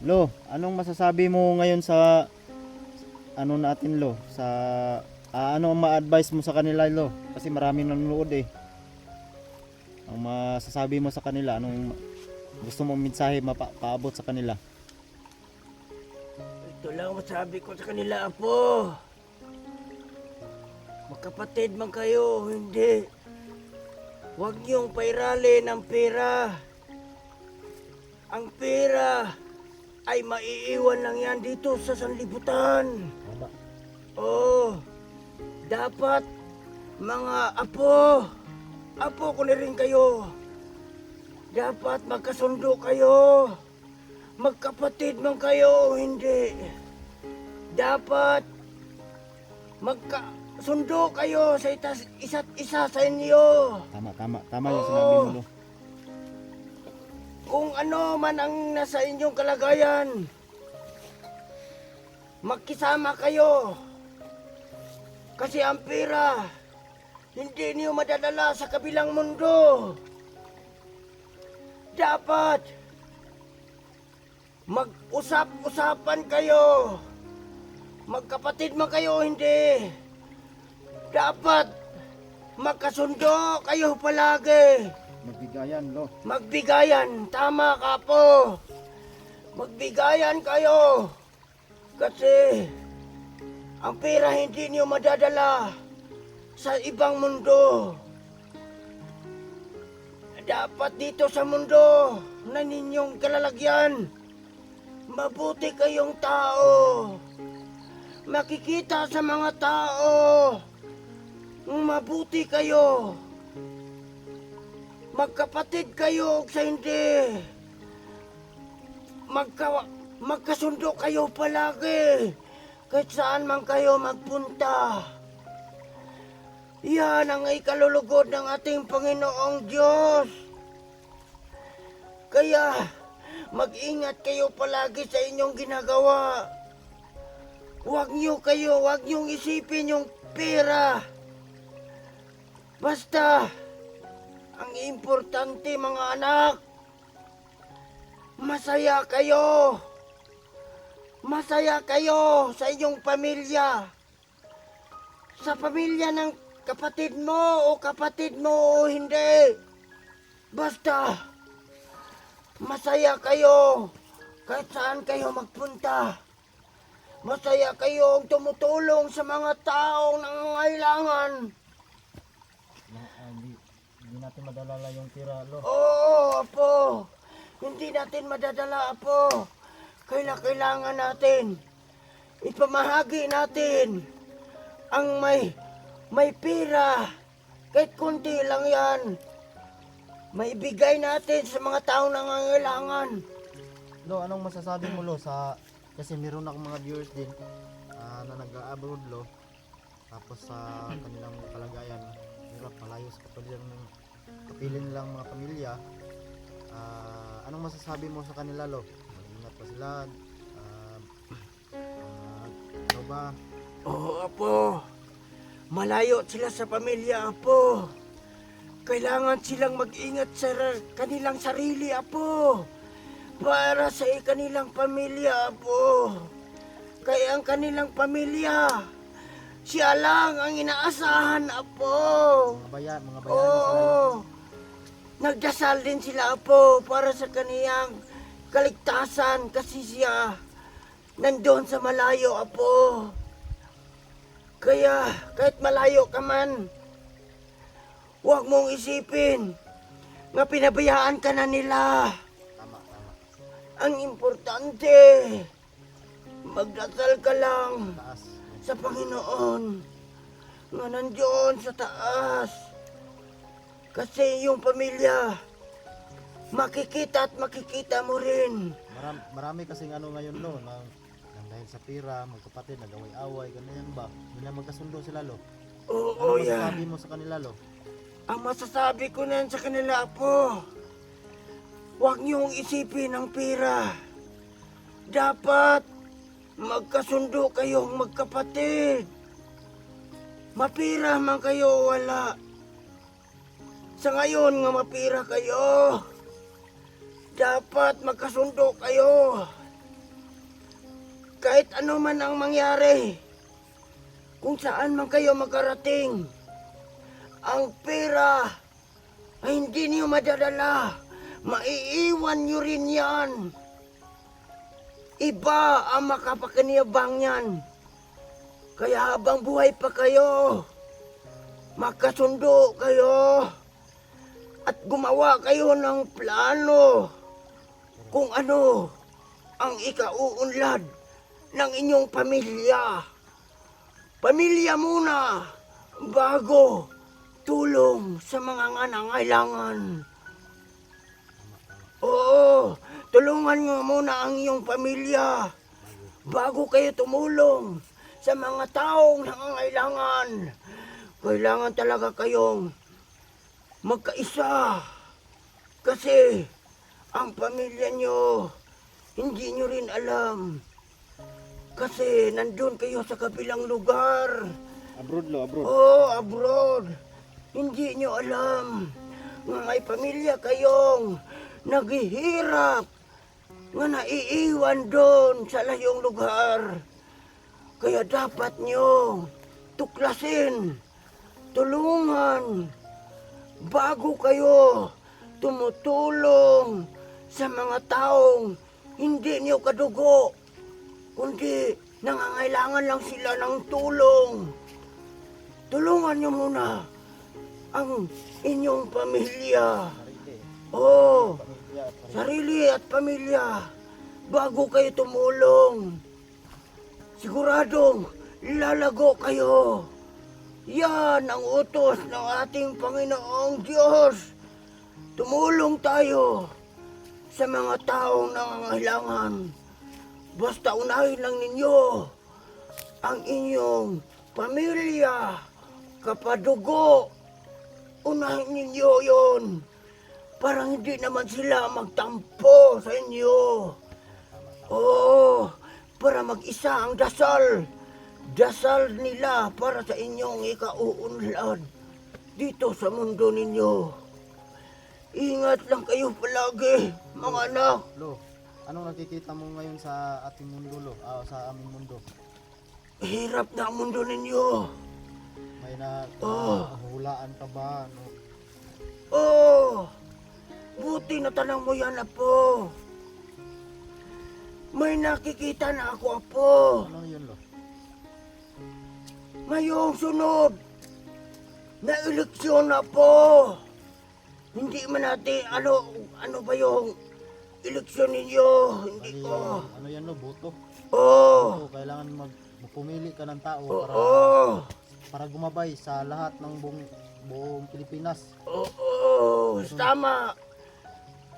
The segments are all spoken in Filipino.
Lo, anong masasabi mo ngayon sa ano natin lo? Sa ano ang ma-advise mo sa kanila lo? Kasi maraming nanonood eh. Ang masasabi mo sa kanila, anong gusto mong mensahe mapaabot sa kanila? Ito lang masabi ko sa kanila, Apo. Magkapatid man kayo, hindi. Huwag niyong pairalin ang pera. Ang pera ay maiiwan lang yan dito sa sanlibutan. Tama. Oo, dapat mga apo ko na rin kayo. Dapat magkasundo kayo. Magkapatid man kayo, hindi. Dapat magkasundo kayo sa isa't isa sa inyo. Tama yung sinabi mo lo. Kung ano man ang nasa inyong kalagayan, magkisama kayo. Kasi ang pera, hindi niyo madadala sa kabilang mundo. Dapat mag-usap-usapan kayo. Magkapatid man kayo, hindi. Dapat magkasundo kayo palagi. Magbigayan lo. Magbigayan, tama ka po. Magbigayan kayo. Kasi ang pera hindi niyo madadala sa ibang mundo. Dapat dito sa mundo na ninyong kalalagyan, mabuti kayong tao. Makikita sa mga tao, mabuti kayo. Magkapatid kayo sa hindi. Magkasundo kayo palagi. Kahit saan man kayo magpunta. Yan ang ikalulugod ng ating Panginoong Diyos. Kaya mag-ingat kayo palagi sa inyong ginagawa. Huwag niyong isipin yung pera. Basta, ang importante mga anak, masaya kayo. Masaya kayo sa inyong pamilya. Sa pamilya ng kapatid mo o hindi. Basta, masaya kayo kahit saan kayo magpunta. Masaya kayong tumutulong sa mga taong nangangailangan. Hindi natin madalala yung tira lo. Oo, Apo. Hindi natin madadala, Apo. Kailangan natin. Ipamahagi natin ang may pera. Kahit kunti lang yan. Maibigay natin sa mga taong nangangailangan. Lo, anong masasabi mo lo sa kasi meron akong mga viewers din na nag-abroad lo. Tapos sa kanilang kalagayan, hirap malayo sa kapiling nilang mga pamilya. Anong masasabi mo sa kanila lo? Mag-ingat pa sila. Ano ba? Oo, Apo. Malayo sila sa pamilya, Apo. Kailangan silang mag-ingat sa kanilang sarili, Apo. Para sa kanilang pamilya, Apo. Kaya ang kanilang pamilya, siya lang ang inaasahan, Apo. Mga bayani sila lo. Oo. Nagdasal din sila, Apo, para sa kaniyang kaligtasan kasi siya nandun sa malayo, Apo. Kaya kahit malayo ka man, huwag mong isipin nga pinabayaan ka na nila. Tama. Ang importante, magdasal ka lang Taas. sa Panginoon nga nandiyon sa taas. Kasi yung pamilya, makikita at makikita mo rin. Marami kasing ano ngayon lo nang dahil sa pira, magkapatid, nag-away-away, ganyan ba? Hindi na magkasundo sila lo. Oo, Ano masasabi yan. mo sa kanila lo? Ang masasabi ko na sa kanila, Apo, huwag niyong isipin ang pera. Dapat magkasundo kayong magkapatid. Mapira man kayo, wala. Sa ngayon nga mapira kayo, dapat magkasundo kayo. kahit ano man ang mangyari, kung saan man kayo makarating, ang pera ay hindi niyo madadala. Maiiwan niyo rin yan. Iba ang makapakinabang yan. Kaya habang buhay pa kayo, magkasundo kayo at gumawa kayo ng plano kung ano ang ikauunlad ng inyong pamilya. Pamilya muna bago tulong sa mga nangangailangan. Oo, tulungan nyo muna ang iyong pamilya bago kayo tumulong sa mga taong nangangailangan. Kailangan talaga kayong magkaisa. Kasi ang pamilya nyo, hindi nyo rin alam. Kasi nandun kayo sa kabilang lugar. Abroad lo, abroad. Oh, abroad. Hindi nyo alam nga may pamilya kayong naghihirap nga naiiwan doon sa layong lugar. Kaya dapat nyo tuklasin, tulungan, bago kayo tumutulong sa mga taong hindi nyo kadugo, kundi nangangailangan lang sila ng tulong. Tulungan nyo muna ang inyong pamilya. Oh, sarili at pamilya bago kayo tumulong. Siguradong lalago kayo. Yan ang utos ng ating Panginoong Diyos. Tumulong tayo sa mga taong nangangailangan. Basta unahin lang ninyo ang inyong pamilya, kapadugo. Unahin ninyo yon para hindi naman sila magtampo sa inyo. Oo, para mag-isa ang dasal. Dasal nila para sa inyong ikauunlad dito sa mundo ninyo. Ingat lang kayo palagi, mga anak. Lo, anong nakikita mo ngayon sa ating mundo, lo? Sa aming mundo? Hirap na ang mundo ninyo. May nahuhulaan ka ba? No? Oh, buti na tanang mo yan, Apo. May nakikita na ako, Apo. Ano yun, lo? Ngayong sunod na eleksyon na po. Hindi man natin, ano ba yung eleksyon ninyo? Hindi Bali, ko. ano yan, lo? Boto? Oh, So, kailangan magpumili ka ng tao para gumabay sa lahat ng buong Pilipinas. oo, tama.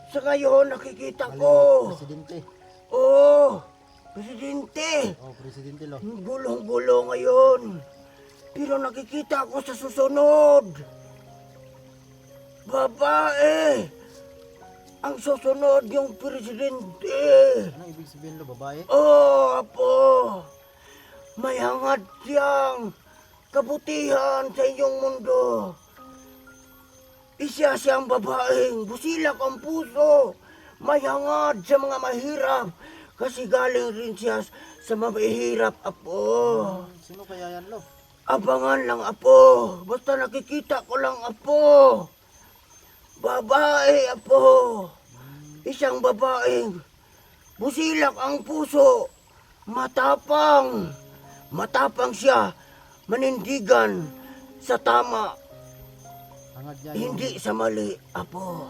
Sa ngayon, nakikita Bali, ko. presidente. Oh, presidente. Oh, presidente, lo. Gulong-gulo ngayon. Pero nakikita ko sa susunod. Babae. Ang susunod yung presidente. Anong ibig sabihin, lo? Babae? Oh, Apo. May hangad siyang kabutihan sa inyong mundo. Isa siyang babaeng busilak ang puso. May hangad sa mga mahirap. Kasi galing rin siya sa mahirap, Apo. Sino kaya yan, lo? Abangan lang, Apo. Basta nakikita ko lang, Apo. Babae, Apo. Isang babaeng busilak ang puso. Matapang. Matapang siya. Manindigan sa tama. Hangad niya Hindi sa mali, Apo.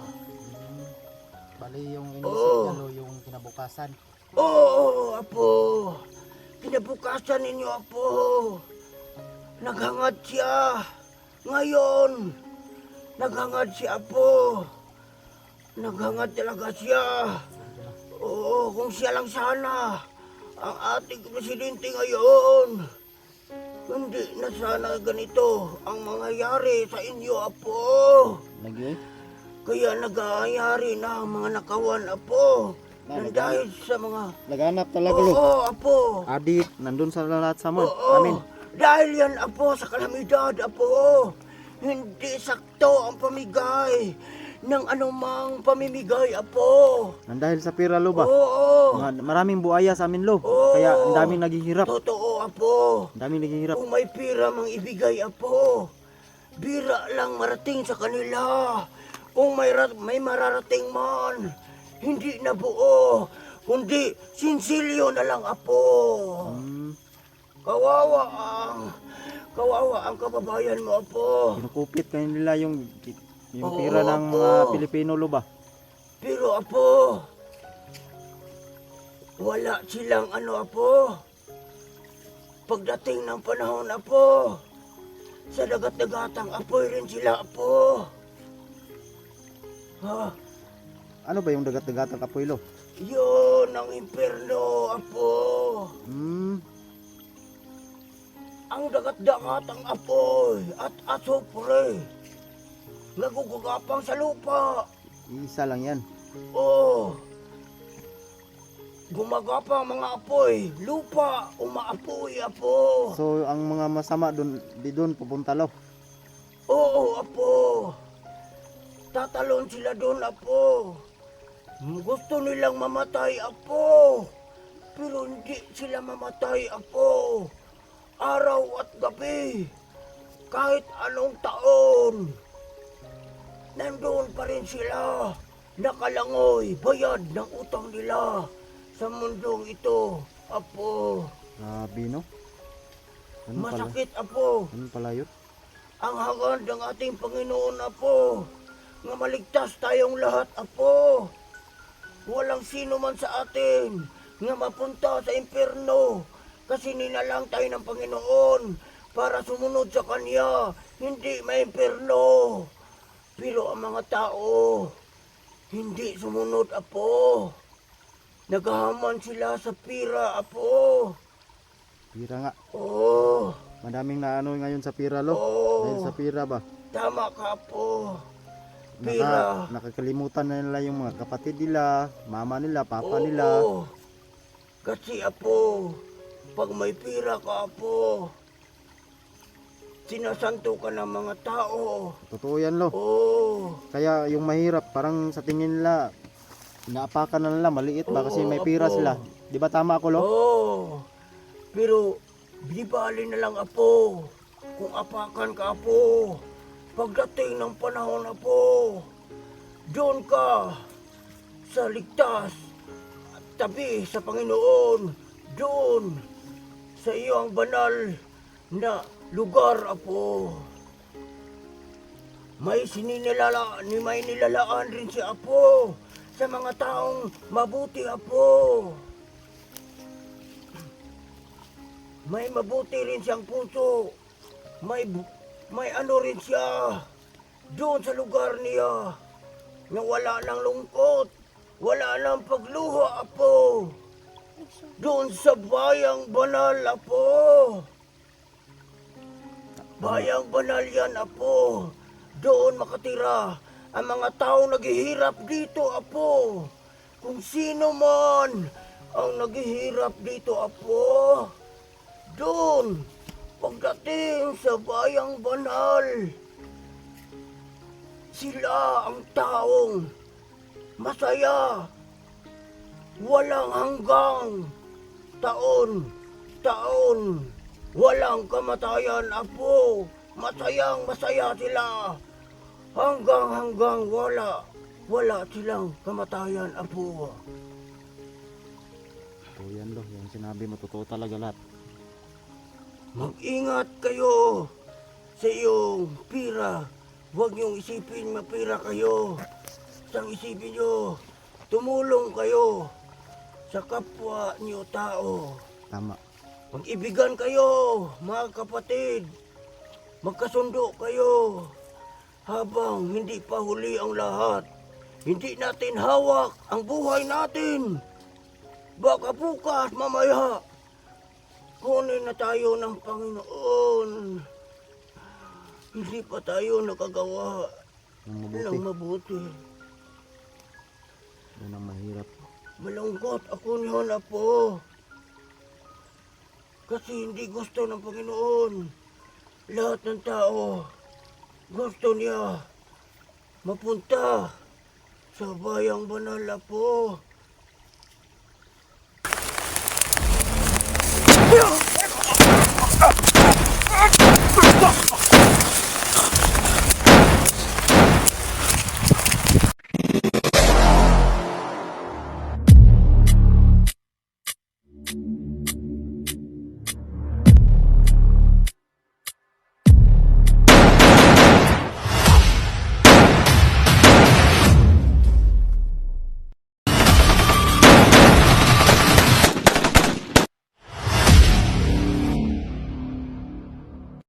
Bali yung inisip Oo. niya, lo, yung kinabukasan. Oo, Apo. Kinabukasan ninyo, Apo. Naghangad siya. Ngayon, naghangad si Apo. Naghangad talaga siya. Oo, kung siya lang sana ang ating presidente ngayon. Hindi na sana ganito ang mangyayari sa inyo, Apo. Lagi? Kaya nag-aayari na ang mga nakawan, Apo. Nang dahil sa mga... Laganap talaga, lo. Oo, Apo. Adit, nandun sa lahat sa mo. Oo, Amin. dahil yan, Apo, sa kalamidad, Apo. Hindi sakto ang pamigay ng anumang pamimigay, Apo. Nandahil sa pira, lo ba? Oo. Maraming buaya sa amin, lo. Oo, Kaya ang daming naghihirap. Totoo, Apo. Ang daming naghihirap. Kung may pira mang ibigay, Apo, bira lang marating sa kanila. Kung may mararating man, hindi na buo, kundi sinsilyo na lang, Apo. Kawawa ang kababayan mo, Apo. Kinukupit kayo nila yung Oo, pira ng Apo. mga Pilipino, lo ba? Pero, Apo, wala silang Apo. Pagdating ng panahon, Apo, sa dagat-dagatang apoy rin sila, Apo. Ha? Ano ba yung dagat-dagatang kapoy, lo? Yun ang impyerno, Apo. Ang dagat-dagatang apoy at asupre nagugugapang sa lupa. Isa lang yan. Oh, gumagapang mga apoy, lupa, umaapoy, Apo. So, ang mga masama di doon pupunta, lo? Oo, Apo. Tatalon sila doon, Apo. Gusto nilang mamatay, Apo. Pero hindi sila mamatay, Apo. Araw at gabi, kahit anong taon, nandoon pa rin sila. Nakalangoy, bayad ng utang nila sa mundong ito, Apo. Grabe, no? Ano pala? Masakit, Apo. Ano pala yun? Ang hangad ng ating Panginoon, Apo, nga maligtas tayong lahat, Apo. Walang sino man sa atin nga mapunta sa impyerno kasi ninalang tayo ng Panginoon para sumunod sa Kanya, hindi maimpyerno. Pero ang mga tao, hindi sumunod, Apo. Naghahaman sila sa pira, Apo. Pira nga. Oh, Madaming na ano ngayon sa pira, lo? Oo. Dahil sa pira ba? tama ka, Apo. Pira. Nakakalimutan na nila yung mga kapatid nila, mama nila, papa Oo. nila. Kasi, Apo, pag may pira ka, Apo, sinasanto ka ng mga tao. Totoo yan, lo. Oo. Kaya yung mahirap, parang sa tingin nila, inaapakan na nila, maliit ba? Kasi Oo, may pira Apo. sila. Di ba tama ako, lo? Oo. Pero, di bali na lang, Apo. Kung apakan ka, Apo. Pagdating ng panahon, Apo, doon ka sa ligtas at tabi sa Panginoon. Doon sa iyong banal na lugar, Apo. May nilalaan rin si Apo sa mga taong mabuti, Apo. May mabuti rin siyang puso. May ano rin siya doon sa lugar niya na wala ng lungkot, wala ng pagluha, Apo. Doon sa bayang banal, Apo. Bayang banal yan, Apo. Doon makatira ang mga taong naghihirap dito, Apo. Kung sino man ang naghihirap dito, Apo. Doon, pagdating sa bayang banal, sila ang taong masaya, walang hanggang, taon, walang kamatayan, Apo. Masayang masaya sila, hanggang wala silang kamatayan, Apo. So yan, lo. Yung sinabi mo, totoo talaga lahat. Mag-ingat kayo sa iyong pira. Huwag niyong isipin mapira kayo. Sang isipin niyo, tumulong kayo sa kapwa niyo tao. Tama. Mag-ibigan kayo, mga kapatid. Magkasundo kayo habang hindi pa huli ang lahat. Hindi natin hawak ang buhay natin. Baka bukas, mamaya, kunin na tayo ng Panginoon. Hindi pa tayo nakagawa Yung ng mabuti. mabuti. Yan ang mahirap. Malungkot ako niyon, Apo. Kasi hindi gusto ng Panginoon. Lahat ng tao gusto niya mapunta sa bayang banal, Apo. tayo.